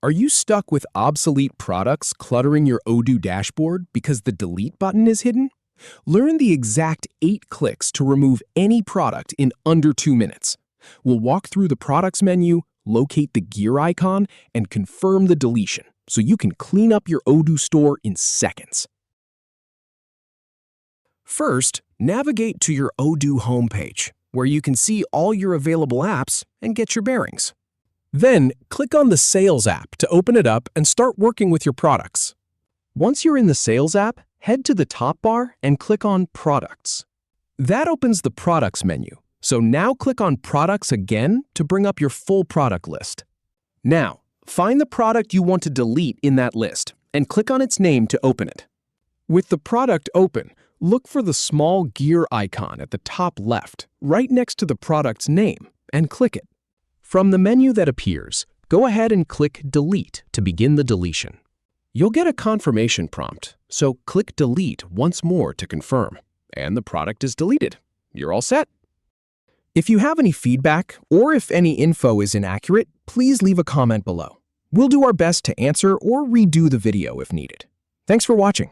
Are you stuck with obsolete products cluttering your Odoo dashboard because the delete button is hidden? Learn the exact 8 clicks to remove any product in under 2 minutes. We'll walk through the products menu, locate the gear icon, and confirm the deletion so you can clean up your Odoo store in seconds. First, navigate to your Odoo homepage, where you can see all your available apps and get your bearings. Then, click on the Sales app to open it up and start working with your products. Once you're in the Sales app, head to the top bar and click on Products. That opens the Products menu, so now click on Products again to bring up your full product list. Now, find the product you want to delete in that list and click on its name to open it. With the product open, look for the small gear icon at the top left, right next to the product's name, and click it. From the menu that appears, go ahead and click Delete to begin the deletion. You'll get a confirmation prompt, so click Delete once more to confirm, and the product is deleted. You're all set. If you have any feedback or if any info is inaccurate, please leave a comment below. We'll do our best to answer or redo the video if needed. Thanks for watching.